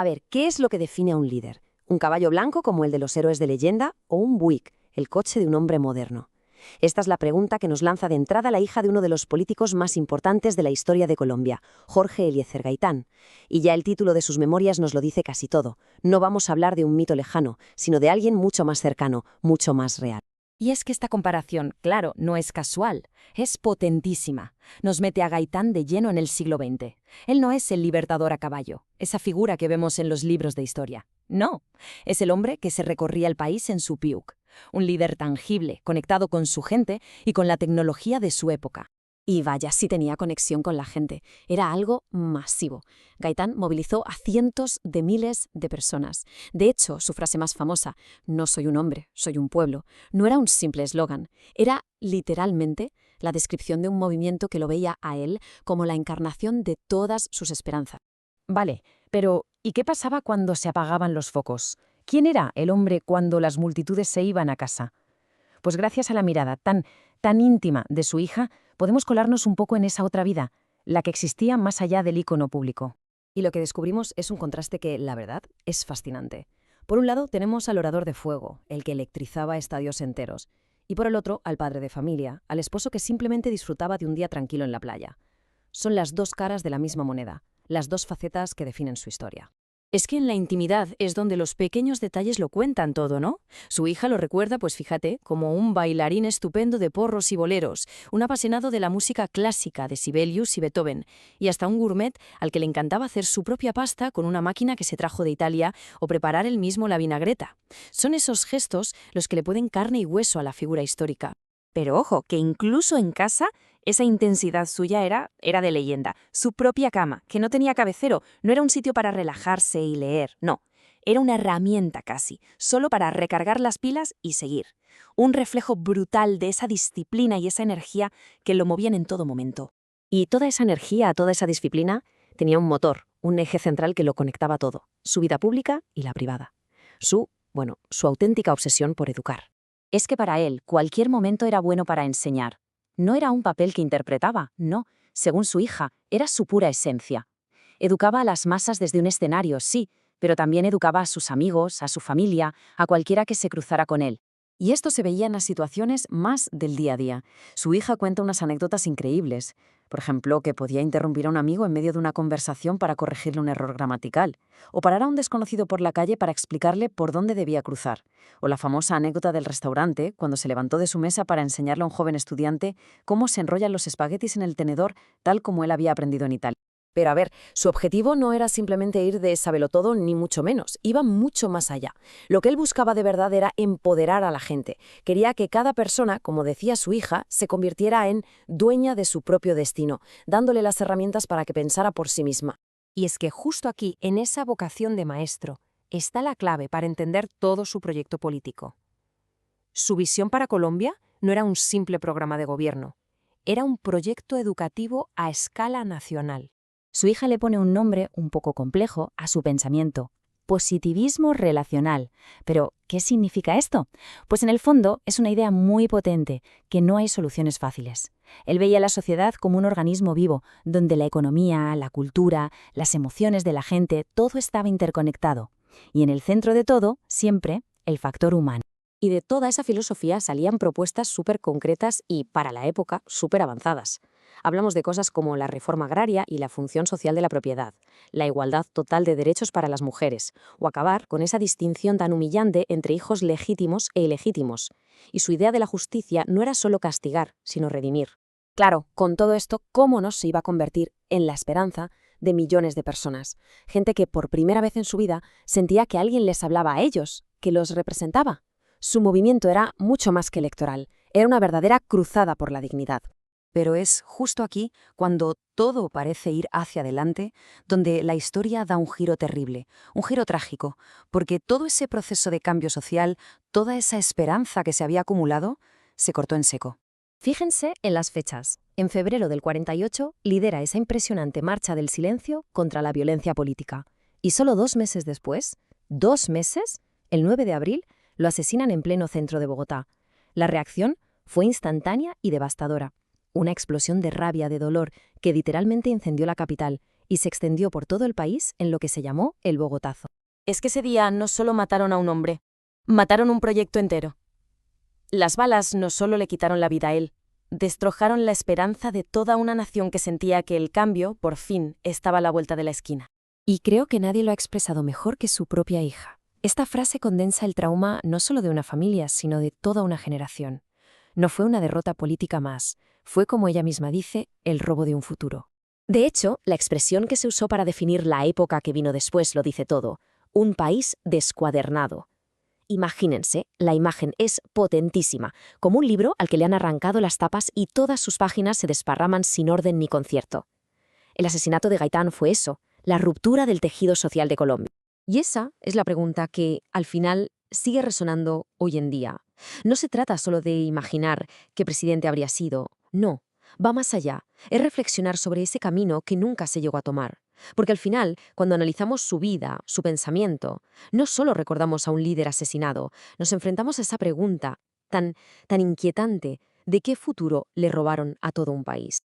A ver, ¿qué es lo que define a un líder? ¿Un caballo blanco como el de los héroes de leyenda o un Buick, el coche de un hombre moderno? Esta es la pregunta que nos lanza de entrada la hija de uno de los políticos más importantes de la historia de Colombia, Jorge Eliezer Gaitán. Y ya el título de sus memorias nos lo dice casi todo. No vamos a hablar de un mito lejano, sino de alguien mucho más cercano, mucho más real. Y es que esta comparación, claro, no es casual, es potentísima. Nos mete a Gaitán de lleno en el siglo XX. Él no es el libertador a caballo, esa figura que vemos en los libros de historia. No, es el hombre que se recorría el país en su piuk. Un líder tangible, conectado con su gente y con la tecnología de su época. Y vaya, sí tenía conexión con la gente. Era algo masivo. Gaitán movilizó a cientos de miles de personas. De hecho, su frase más famosa, "No soy un hombre, soy un pueblo", no era un simple eslogan. Era, literalmente, la descripción de un movimiento que lo veía a él como la encarnación de todas sus esperanzas. Vale, pero ¿y qué pasaba cuando se apagaban los focos? ¿Quién era el hombre cuando las multitudes se iban a casa? Pues gracias a la mirada tan íntima de su hija, podemos colarnos un poco en esa otra vida, la que existía más allá del icono público. Y lo que descubrimos es un contraste que, la verdad, es fascinante. Por un lado tenemos al orador de fuego, el que electrizaba estadios enteros, y por el otro al padre de familia, al esposo que simplemente disfrutaba de un día tranquilo en la playa. Son las dos caras de la misma moneda, las dos facetas que definen su historia. Es que en la intimidad es donde los pequeños detalles lo cuentan todo, ¿no? Su hija lo recuerda, pues fíjate, como un bailarín estupendo de porros y boleros, un apasionado de la música clásica de Sibelius y Beethoven, y hasta un gourmet al que le encantaba hacer su propia pasta con una máquina que se trajo de Italia o preparar él mismo la vinagreta. Son esos gestos los que le ponen carne y hueso a la figura histórica. Pero ojo, que incluso en casa esa intensidad suya era de leyenda. Su propia cama, que no tenía cabecero, no era un sitio para relajarse y leer, no. Era una herramienta casi, solo para recargar las pilas y seguir. Un reflejo brutal de esa disciplina y esa energía que lo movían en todo momento. Y toda esa energía, toda esa disciplina, tenía un motor, un eje central que lo conectaba todo, su vida pública y la privada. Su auténtica obsesión por educar. Es que para él, cualquier momento era bueno para enseñar. No era un papel que interpretaba, no. Según su hija, era su pura esencia. Educaba a las masas desde un escenario, sí, pero también educaba a sus amigos, a su familia, a cualquiera que se cruzara con él. Y esto se veía en las situaciones más del día a día. Su hija cuenta unas anécdotas increíbles. Por ejemplo, que podía interrumpir a un amigo en medio de una conversación para corregirle un error gramatical, o parar a un desconocido por la calle para explicarle por dónde debía cruzar, o la famosa anécdota del restaurante, cuando se levantó de su mesa para enseñarle a un joven estudiante cómo se enrollan los espaguetis en el tenedor, tal como él había aprendido en Italia. Pero a ver, su objetivo no era simplemente ir de sabelotodo ni mucho menos, iba mucho más allá. Lo que él buscaba de verdad era empoderar a la gente. Quería que cada persona, como decía su hija, se convirtiera en dueña de su propio destino, dándole las herramientas para que pensara por sí misma. Y es que justo aquí, en esa vocación de maestro, está la clave para entender todo su proyecto político. Su visión para Colombia no era un simple programa de gobierno, era un proyecto educativo a escala nacional. Su hija le pone un nombre un poco complejo a su pensamiento: positivismo relacional. Pero, ¿qué significa esto? Pues en el fondo es una idea muy potente, que no hay soluciones fáciles. Él veía la sociedad como un organismo vivo, donde la economía, la cultura, las emociones de la gente, todo estaba interconectado. Y en el centro de todo, siempre, el factor humano. Y de toda esa filosofía salían propuestas súper concretas y, para la época, súper avanzadas. Hablamos de cosas como la reforma agraria y la función social de la propiedad, la igualdad total de derechos para las mujeres, o acabar con esa distinción tan humillante entre hijos legítimos e ilegítimos. Y su idea de la justicia no era solo castigar, sino redimir. Claro, con todo esto, ¿cómo no se iba a convertir en la esperanza de millones de personas? Gente que por primera vez en su vida sentía que alguien les hablaba a ellos, que los representaba. Su movimiento era mucho más que electoral, era una verdadera cruzada por la dignidad. Pero es justo aquí, cuando todo parece ir hacia adelante, donde la historia da un giro terrible, un giro trágico, porque todo ese proceso de cambio social, toda esa esperanza que se había acumulado, se cortó en seco. Fíjense en las fechas. En febrero del 48 lidera esa impresionante marcha del silencio contra la violencia política. Y solo 2 meses después, 2 meses, el 9 de abril, lo asesinan en pleno centro de Bogotá. La reacción fue instantánea y devastadora. Una explosión de rabia, de dolor, que literalmente incendió la capital, y se extendió por todo el país en lo que se llamó el Bogotazo. Es que ese día no solo mataron a un hombre, mataron un proyecto entero. Las balas no solo le quitaron la vida a él, destrozaron la esperanza de toda una nación que sentía que el cambio, por fin, estaba a la vuelta de la esquina. Y creo que nadie lo ha expresado mejor que su propia hija. Esta frase condensa el trauma no solo de una familia, sino de toda una generación. No fue una derrota política más, fue, como ella misma dice, el robo de un futuro. De hecho, la expresión que se usó para definir la época que vino después lo dice todo: un país descuadernado. Imagínense, la imagen es potentísima, como un libro al que le han arrancado las tapas y todas sus páginas se desparraman sin orden ni concierto. El asesinato de Gaitán fue eso, la ruptura del tejido social de Colombia. Y esa es la pregunta que, al final, sigue resonando hoy en día. No se trata solo de imaginar qué presidente habría sido, no, va más allá, es reflexionar sobre ese camino que nunca se llegó a tomar. Porque al final, cuando analizamos su vida, su pensamiento, no solo recordamos a un líder asesinado, nos enfrentamos a esa pregunta tan inquietante de qué futuro le robaron a todo un país.